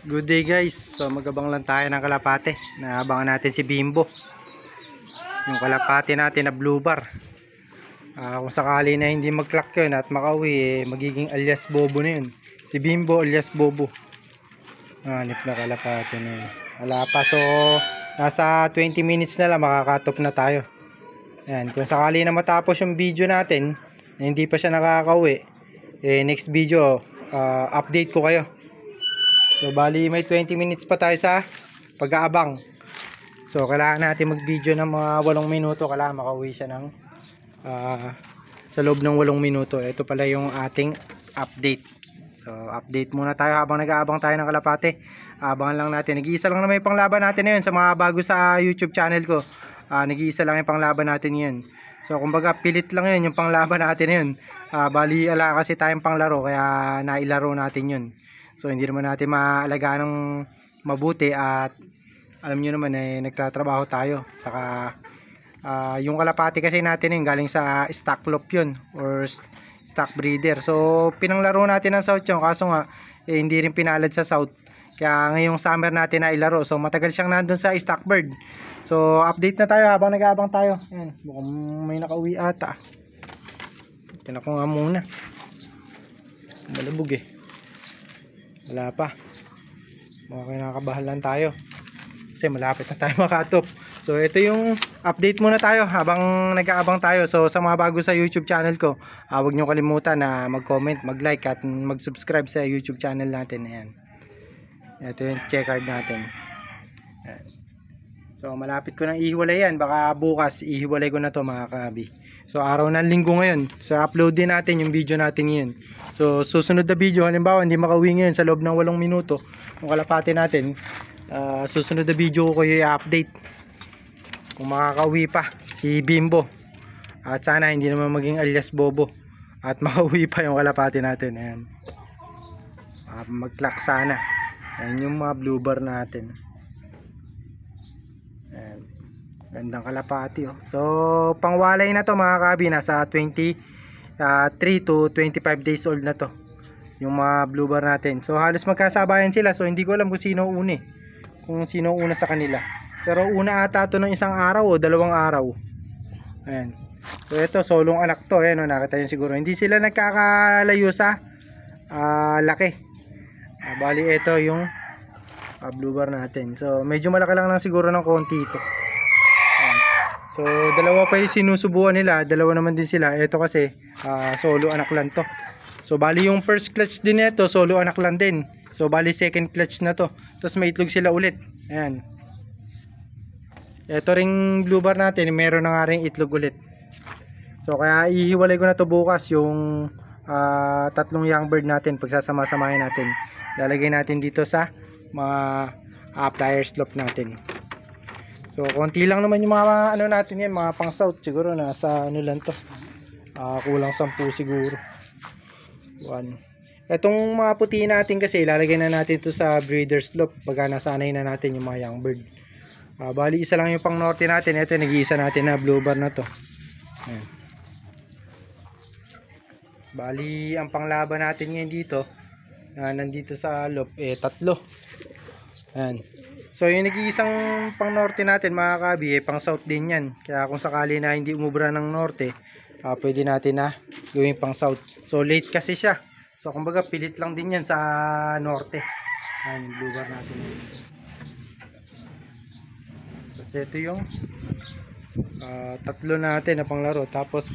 Good day guys. So magabang lang tayo ng kalapate. Naabangan natin si Bimbo. Yung kalapate natin na blue bar. Kung sakali na hindi mag-clock yun at makauwi, magiging alias Bobo na yun. Si Bimbo alias Bobo. Hanip na kalapate na yun. Wala pa. So nasa 20 minutes na lang makakatop na tayo. Ayan. Kung sakali na matapos yung video natin na hindi pa siya nakakauwi, next video update ko kayo. So bali may 20 minutes pa tayo sa pag-aabang. So kailangan natin mag-video ng mga 8 minuto. Kailangan makauwi siya ng sa loob ng 8 minuto. Ito pala yung ating update. So update muna tayo habang nag-aabang tayo ng kalapate. Abangan lang natin. Nag-iisa lang na may panglaban natin ngayon sa mga bago sa YouTube channel ko. Nag-iisa lang yung panglaban natin ngayon. So kumbaga pilit lang yun yung panglaban natin ngayon. Bali ala kasi tayong panglaro kaya nailaro natin yun. So hindi naman natin maalagaan ng mabuti at alam niyo naman nagtatrabaho tayo. Saka yung kalapati kasi natin yun galing sa stock loop yun or stock breeder. So pinanglaro natin ng South yun kaso nga hindi rin pinalad sa South. Kaya ngayong summer natin na ilaro. So matagal siyang nandun sa stock bird. So update na tayo habang nag-aabang tayo. Ayan, mukhang may nakauwi ata. Tignan ko nga muna. Malubog wala pa. Okay, nakakabahan lang tayo kasi malapit na tayo makatop. So ito yung update muna tayo habang nag-aabang tayo. So sa mga bago sa YouTube channel ko, huwag nyo kalimutan na mag-comment, mag-like at mag-subscribe sa YouTube channel natin. Ayan. Ito yung checkered natin. Ayan. So malapit ko nang ihiwalay yan. Baka bukas ihiwalay ko na to mga kabi. So araw ng linggo ngayon. So upload din natin yung video natin ngayon. So susunod na video, halimbawa hindi makauwi ngayon sa loob ng 8 minuto yung kalapate natin, susunod na video ko kayo i-update kung makakauwi pa si Bimbo. At sana hindi naman maging alias Bobo at makauwi pa yung kalapate natin. Ayan. Mag-clock sana. Ayan yung mga blue bar natin. Ayan. Gandang kalapati So pangwalay na to mga kabi. Nasa 23 to 25 days old na to yung mga blue bar natin. So halos magkasabayan sila. So hindi ko alam kung sino una kung sino una sa kanila. Pero una ata to ng isang araw o 2 araw. Ayan. So ito solong anak to. Ayan, nakita nyo siguro. Hindi sila nagkakalayo sa laki. Bali ito yung blue bar natin. So medyo malaki lang siguro ng konti ito. So dalawa pa yung sinusubuan nila, dalawa naman din sila. Ito kasi solo anak lang to. So bali yung first clutch din nito, solo anak lang din. So bali second clutch na to. Tapos may itlog sila ulit. Ayan. Ito ring blue bar natin, meron na nga ring itlog ulit. So kaya ihiwalay ko na to bukas yung tatlong young bird natin, pagsasama-samahin natin. Lalagay natin dito sa mga pliers loop natin. So konti lang naman yung mga ano natin yan, mga pang south siguro nasa ano lang to. Kulang 10 siguro. 1. Etong mga puti natin kasi ilalagay na natin to sa breeder's loop pagka nasanay na natin yung mga young bird. Bali isa lang yung pang norte natin. Ito nag-iisa natin na blue bar na to. Ayan. Bali ang panglaban natin ngayon dito na nandito sa loop 3. Ayan. So yung nag-iisang pang norte natin mga kabi pang south din yan. Kaya kung sakali na hindi umubra ng norte, pwede natin na gawing pang south. So late kasi siya. So kumbaga pilit lang din yan sa norte. Ayan yung blue bar natin. Tapos ito yung 3 natin na panglaro. Tapos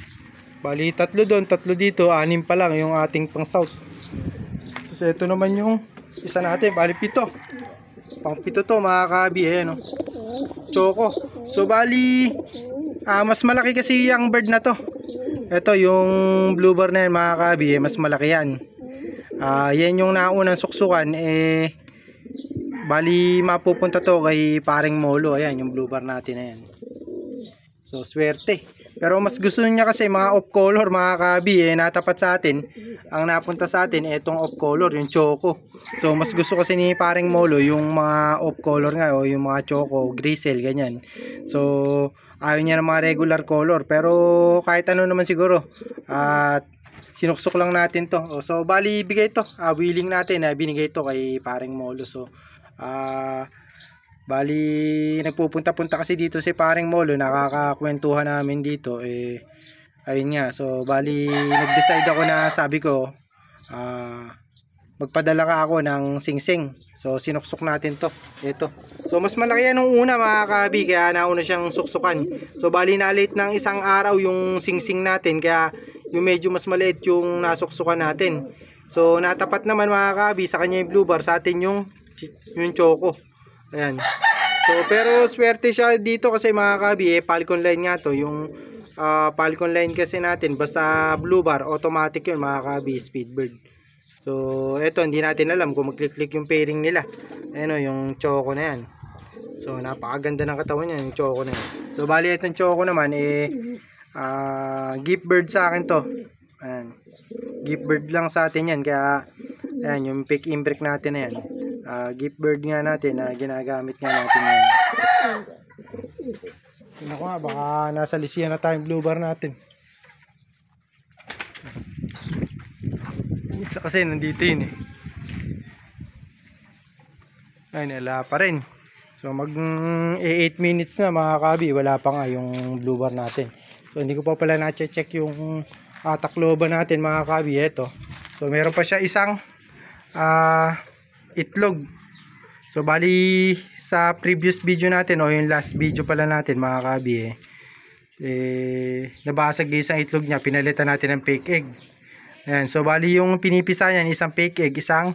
bali 3 doon, 3 dito, 6 pa lang yung ating pang south. Tapos ito naman yung isa natin, bali 7. Pang 7 to mga kabi. Ayan Choco. So bali mas malaki kasi yung bird na to. Ito yung blue bar na yan mga kabi, mas malaki yan. Yan yung naunang suksukan bali mapupunta to kay paring Molo. Ayan yung blue bar natin na yan. So swerte. Pero mas gusto niya kasi mga off color mga kabi natapat sa atin. Ang napunta sa atin etong off color, yung Choco. So mas gusto kasi ni paring Molo yung mga off color nga o yung mga Choco, Grisel ganyan. So ayaw niya ng mga regular color. Pero kahit ano naman siguro at sinuksok lang natin to. So bali bigay to, wheeling natin, binigay to kay paring Molo. So bali nagpupunta-punta kasi dito si paring Molo, nakakakwentuhan namin dito ayun nga. So bali nag-decide ako na sabi ko magpadala ka ako ng singsing. So sinuksok natin to. Ito. So mas malaki yan nung una mga kabi, kaya nauna siyang suksukan. So bali na late ng isang araw yung singsing natin, kaya yung medyo mas maliit yung nasuksukan natin. So natapat naman mga kabi sa kanya yung blue bar, sa atin yung choco. Ayan. So pero swerte siya dito kasi mga kabi, Falcon line nga to. Yung Falcon line kasi natin, basta blue bar automatic yun mga kabi, Speedbird. So eto, hindi natin alam kung mag-click yung pairing nila. Ano yung choco na yan. So napakaganda ng katawan niya yung choco na yan. So bali itong choco naman gift bird sa akin to. Ayan. Gift bird lang sa atin yan, kaya ayan yung pick in break natin na yan. Gift bird nga natin na ginagamit nga natin yan. Tingnan ko nga, baka nasa lisiyan na tayong blue bar natin. Isa kasi nandito yun Ay, wala pa rin. So mag 8 minutes na mga kabi, wala pa nga yung blue bar natin. So hindi ko pa pala na-check yung takloban natin mga kabi. Ito. So meron pa siya isang itlog. So bali sa previous video natin o yung last video pala natin mga kabi nabasag isang itlog niya, pinalitan natin ng fake egg. Ayan, so bali yung pinipisa niyan, isang fake egg, isang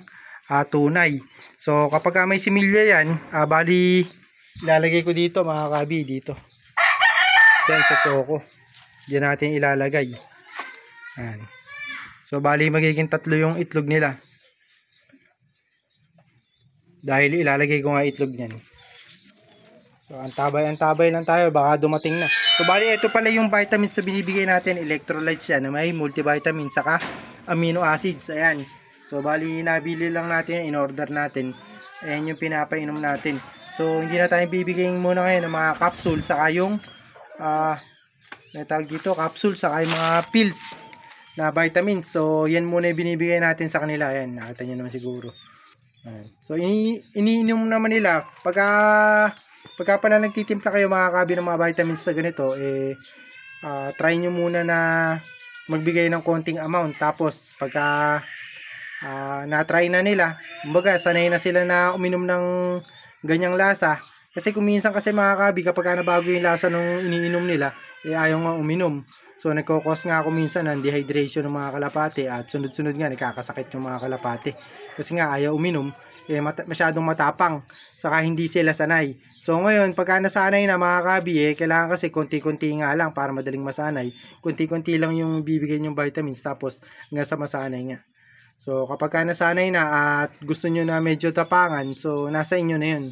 tunay. So kapag may similya yan, bali ilalagay ko dito mga kabi, dito. Yan sa choco. Diyan natin ilalagay. Ayan. So bali magiging 3 yung itlog nila. Dahil ilalagay ko nga itlog niyan. So antabay lang tayo, baka dumating na. So bali ito pala yung vitamins na binibigay natin, electrolytes yan, na may multivitamin saka amino acids. Ayan. So bali nabili lang natin, in order natin. Ayan yung pinapainom natin. So hindi na tayo bibigyan muna ngayon ng mga capsule saka yung natawag dito, capsule saka yung mga pills na vitamins. So yan muna yung binibigay natin sa kanila. Ayan, nakita nyo naman siguro. Ayan. So iniinom naman nila pagka pala nagtitimpla kayo mga kabi ng mga vitamins na ganito, try nyo muna na magbigay ng konting amount. Tapos pagka na-try na nila, kumbaga sanay na sila na uminom ng ganyang lasa. Kasi kung minsan kasi mga kabi, kapag nabago yung lasa nung iniinom nila, ayaw nga uminom. So nagkokos nga ako minsan ng dehydration ng mga kalapate, at sunod-sunod nga nagkakasakit yung mga kalapate. Kasi nga ayaw uminom, masyadong matapang, saka hindi sila sanay. So ngayon, pagka nasanay na mga kabi, kailangan kasi konti-konti nga lang para madaling masanay. Konti-konti lang yung bibigyan yung vitamins, tapos hanggang sa masanay nga. So kapag nasanay na at gusto nyo na medyo tapangan, so nasa inyo na yun.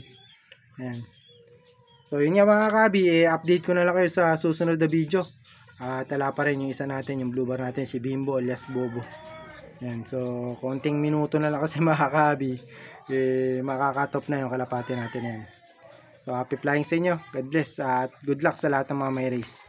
Ayan. So yun nga mga kabi, update ko na lang kayo sa susunod na video. Tala pa rin yung isa natin, yung blue bar natin, si Bimbo alias Bobo. Ayan. So konting minuto na lang kasi mga kabi, makakatop na yung kalapate natin yan. So happy flying sa inyo, God bless, at good luck sa lahat ng mga may race.